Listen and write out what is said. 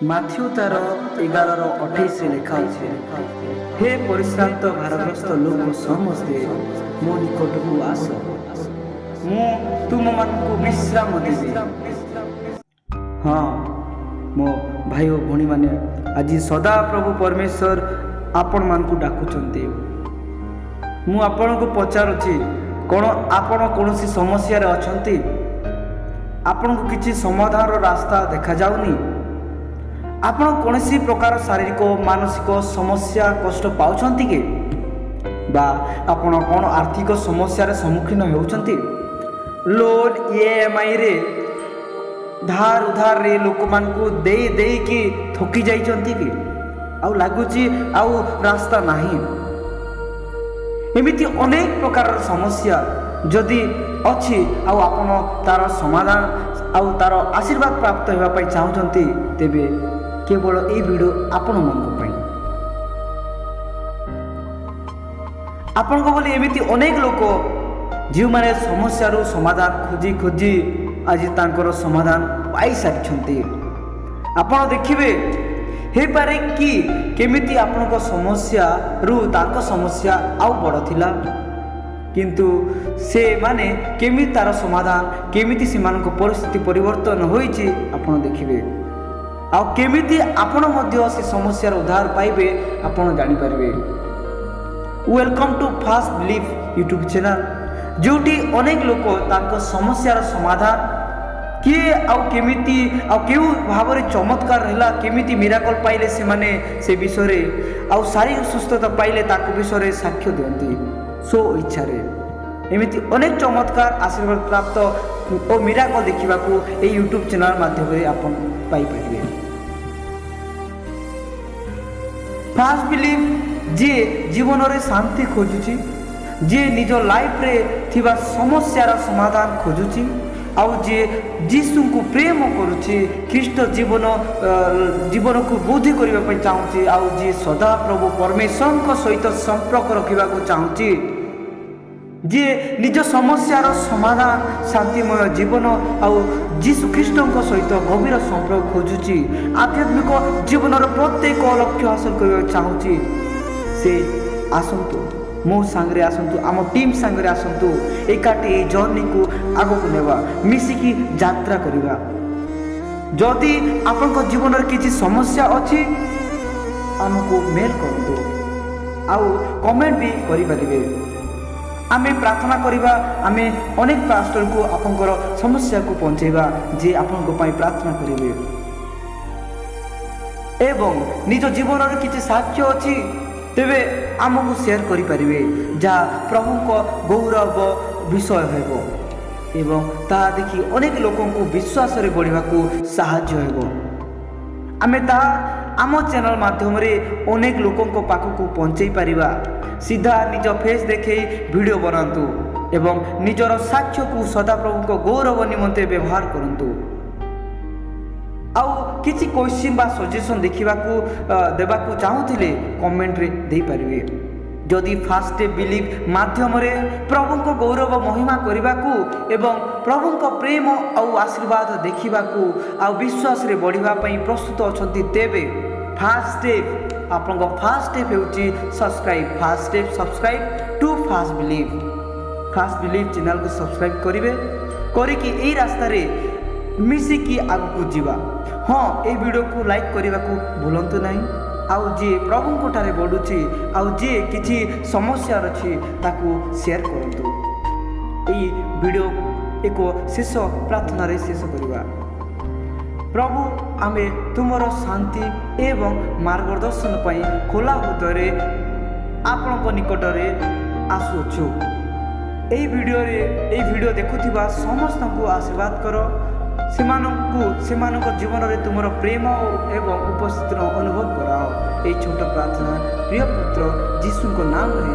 Matthew ତାର 11:28 ଲେଖା ଅଛି, ହେ ପରିଶ୍ରାନ୍ତ ଭାରଗ୍ରସ୍ତ ଲୋକ ସମସ୍ତେ ମୋ ନିକଟକୁ ଆସ, ମୁଁ ତୁମମାନଙ୍କୁ ବିଶ୍ରାମ ଦେବି। ହଁ ମୋ ଭାଇ ଓ ଭଉଣୀମାନେ, ଆଜି ସଦାପ୍ରଭୁ ପରମେଶ୍ୱର ଆପଣମାନଙ୍କୁ ଡାକୁଛନ୍ତି। ମୁଁ ଆପଣଙ୍କୁ ପଚାରୁଛି, କ'ଣ ଆପଣ କୌଣସି ସମସ୍ୟାରେ ଅଛନ୍ତି? ଆପଣଙ୍କୁ କିଛି ସମାଧାନର ରାସ୍ତା ଦେଖାଯାଉନି? ଆପଣ କୌଣସି ପ୍ରକାର ଶାରୀରିକ ମାନସିକ ସମସ୍ୟା କଷ୍ଟ ପାଉଛନ୍ତି କି? ବା ଆପଣ କ'ଣ ଆର୍ଥିକ ସମସ୍ୟାର ସମ୍ମୁଖୀନ ହେଉଛନ୍ତି? ଲୋନ୍ EMIରେ ଧାର ଉଧାରରେ ଲୋକମାନଙ୍କୁ ଦେଇକି ଥକି ଯାଇଛନ୍ତି କି? ଆଉ ଲାଗୁଛି ଆଉ ରାସ୍ତା ନାହିଁ। ଏମିତି ଅନେକ ପ୍ରକାରର ସମସ୍ୟା ଯଦି ଅଛି ଆଉ ଆପଣ ତାର ସମାଧାନ ଆଉ ତାର ଆଶୀର୍ବାଦ ପ୍ରାପ୍ତ ହେବା ପାଇଁ ଚାହୁଁଛନ୍ତି, ତେବେ କେବଳ ଏହି ଭିଡ଼ିଓ ଆପଣମାନଙ୍କ ପାଇଁ। ଆପଣଙ୍କ ଭଳି ଏମିତି ଅନେକ ଲୋକ ଯେଉଁମାନେ ସମସ୍ୟାରୁ ସମାଧାନ ଖୋଜି ଆଜି ତାଙ୍କର ସମାଧାନ ପାଇସାରିଛନ୍ତି। ଆପଣ ଦେଖିବେ, ହେଇପାରେ କି କେମିତି ଆପଣଙ୍କ ସମସ୍ୟାରୁ ତାଙ୍କ ସମସ୍ୟା ଆଉ ବଡ଼ ଥିଲା, କିନ୍ତୁ ସେମାନେ କେମିତି ତାର ସମାଧାନ, କେମିତି ସେମାନଙ୍କ ପରିସ୍ଥିତି ପରିବର୍ତ୍ତନ ହୋଇଛି ଆପଣ ଦେଖିବେ। ଆଉ କେମିତି ଆପଣ ମଧ୍ୟ ସେ ସମସ୍ୟାର ଉଦ୍ଧାର ପାଇବେ ଆପଣ ଜାଣିପାରିବେ। Welcome to fast believe YouTube channel, ଯେଉଁଠି ଅନେକ ଲୋକ ତାଙ୍କ ସମସ୍ୟାର ସମାଧାନ କିଏ ଆଉ କେମିତି ଆଉ କେଉଁ ଭାବରେ ଚମତ୍କାର ହେଲା, କେମିତି ମିରାକଲ୍ ପାଇଲେ ସେମାନେ ସେ ବିଷୟରେ ଆଉ ଶାରୀରିକ ସୁସ୍ଥତା ପାଇଲେ ତାଙ୍କ ବିଷୟରେ ସାକ୍ଷ୍ୟ ଦିଅନ୍ତି ସୋ ଇଚ୍ଛାରେ। ଏମିତି ଅନେକ ଚମତ୍କାର ଆଶୀର୍ବାଦ ପ୍ରାପ୍ତ ଓ ମିରାକଲ୍ ଦେଖିବାକୁ ଏହି ୟୁଟ୍ୟୁବ୍ ଚ୍ୟାନେଲ୍ ମାଧ୍ୟମରେ ଆପଣ ପାଇପାରିବେ। ଫାଷ୍ଟ ବିଲିଭ୍ ଯିଏ ଜୀବନରେ ଶାନ୍ତି ଖୋଜୁଛି, ଯିଏ ନିଜ ଲାଇଫ୍ରେ ଥିବା ସମସ୍ୟାର ସମାଧାନ ଖୋଜୁଛି, ଆଉ ଯିଏ ଯୀଶୁଙ୍କୁ ପ୍ରେମ କରୁଛି, ଖ୍ରୀଷ୍ଟ ଜୀବନକୁ ବୃଦ୍ଧି କରିବା ପାଇଁ ଚାହୁଁଛି, ଆଉ ଯିଏ ସଦାପ୍ରଭୁ ପରମେଶ୍ୱରଙ୍କ ସହିତ ସମ୍ପର୍କ ରଖିବାକୁ ଚାହୁଁଛି, ଯିଏ ନିଜ ସମସ୍ୟାର ସମାଧାନ, ଶାନ୍ତିମୟ ଜୀବନ ଆଉ ଯୀଶୁ ଖ୍ରୀଷ୍ଟଙ୍କ ସହିତ ଗଭୀର ସମ୍ପର୍କ ଖୋଜୁଛି, ଆଧ୍ୟାତ୍ମିକ ଜୀବନର ପ୍ରତ୍ୟେକ ଲକ୍ଷ୍ୟ ହାସଲ କରିବାକୁ ଚାହୁଁଛି, ସେ ଆସନ୍ତୁ, ମୋ ସାଙ୍ଗରେ ଆସନ୍ତୁ, ଆମ ଟିମ୍ ସାଙ୍ଗରେ ଆସନ୍ତୁ, ଏକାଠି ଏହି ଜର୍ଣ୍ଣିକୁ ଆଗକୁ ନେବା, ମିଶିକି ଯାତ୍ରା କରିବା। ଯଦି ଆପଣଙ୍କ ଜୀବନରେ କିଛି ସମସ୍ୟା ଅଛି, ଆମକୁ ମେଲ୍ କରନ୍ତୁ ଆଉ କମେଣ୍ଟ ବି କରିପାରିବେ। ଆମେ ପ୍ରାର୍ଥନା କରିବା, ଆମେ ଅନେକ ପାଷ୍ଟରଙ୍କୁ ଆପଣଙ୍କର ସମସ୍ୟାକୁ ପହଞ୍ଚାଇବା, ଯେ ଆପଣଙ୍କ ପାଇଁ ପ୍ରାର୍ଥନା କରିବେ। ଏବଂ ନିଜ ଜୀବନରେ କିଛି ସାକ୍ଷ୍ୟ ଅଛି, ତେବେ ଆମକୁ ସେୟାର କରିପାରିବେ, ଯାହା ପ୍ରଭୁଙ୍କ ଗୌରବ ବିଷୟ ହେବ ଏବଂ ତାହା ଦେଖି ଅନେକ ଲୋକଙ୍କୁ ବିଶ୍ୱାସରେ ବଢ଼ିବାକୁ ସାହାଯ୍ୟ ହେବ। ଆମେ ତାହା ଆମ ଚ୍ୟାନେଲ୍ ମାଧ୍ୟମରେ ଅନେକ ଲୋକଙ୍କ ପାଖକୁ ପହଞ୍ଚାଇ ପାରିବା। ସିଧା ନିଜ ଫେସ୍ ଦେଖାଇ ଭିଡ଼ିଓ ବନାନ୍ତୁ ଏବଂ ନିଜର ସାକ୍ଷ୍ୟକୁ ସଦାପ୍ରଭୁଙ୍କ ଗୌରବ ନିମନ୍ତେ ବ୍ୟବହାର କରନ୍ତୁ। ଆଉ କିଛି କ୍ୱେଶ୍ଚିନ୍ ବା ସଜେସନ୍ ଦେବାକୁ ଚାହୁଁଥିଲେ କମେଣ୍ଟରେ ଦେଇପାରିବେ। ଯଦି ଫାଷ୍ଟ ବିଲିଭ୍ ମାଧ୍ୟମରେ ପ୍ରଭୁଙ୍କ ଗୌରବ ମହିମା କରିବାକୁ ଏବଂ ପ୍ରଭୁଙ୍କ ପ୍ରେମ ଆଉ ଆଶୀର୍ବାଦ ଦେଖିବାକୁ ଆଉ ବିଶ୍ୱାସରେ ବଢ଼ିବା ପାଇଁ ପ୍ରସ୍ତୁତ ଅଛନ୍ତି, ତେବେ ଫାଷ୍ଟ ଷ୍ଟେପ୍, ଆପଣଙ୍କ ଫାଷ୍ଟ ଷ୍ଟେପ୍ ହେଉଛି subscribe. First step subscribe to fast believe. Fast believe ଚ୍ୟାନେଲକୁ ସବସ୍କ୍ରାଇବ୍ କରିକି ଏହି ରାସ୍ତାରେ ମିଶିକି ଆଗକୁ ଯିବା। ହଁ, ଏହି ଭିଡ଼ିଓକୁ ଲାଇକ୍ କରିବାକୁ ଭୁଲନ୍ତୁ ନାହିଁ। ଆଉ ଯିଏ ପ୍ରଭୁଙ୍କ ଠାରେ ବଢ଼ୁଛି ଆଉ ଯିଏ କିଛି ସମସ୍ୟା ଅଛି ତାକୁ ସେୟାର କରନ୍ତୁ। ଏହି ଭିଡ଼ିଓ ଏକ ଶେଷ ପ୍ରାର୍ଥନାରେ ଶେଷ କରିବା। ପ୍ରଭୁ, ଆମେ ତୁମର ଶାନ୍ତି ଏବଂ ମାର୍ଗଦର୍ଶନ ପାଇଁ ଖୋଲା ହୃଦୟରେ ଆପଣଙ୍କ ନିକଟରେ ଆସୁଅଛୁ। ଏହି ଭିଡ଼ିଓ ଦେଖୁଥିବା ସମସ୍ତଙ୍କୁ ଆଶୀର୍ବାଦ କର, ସେମାନଙ୍କ ଜୀବନରେ ତୁମର ପ୍ରେମ ଏବଂ ଉପସ୍ଥିତିର ଅନୁଭବ କରାଅ। ଏହି ଛୋଟ ପ୍ରାର୍ଥନା ପ୍ରିୟ ପୁତ୍ର ଯୀଶୁଙ୍କ ନାମରେ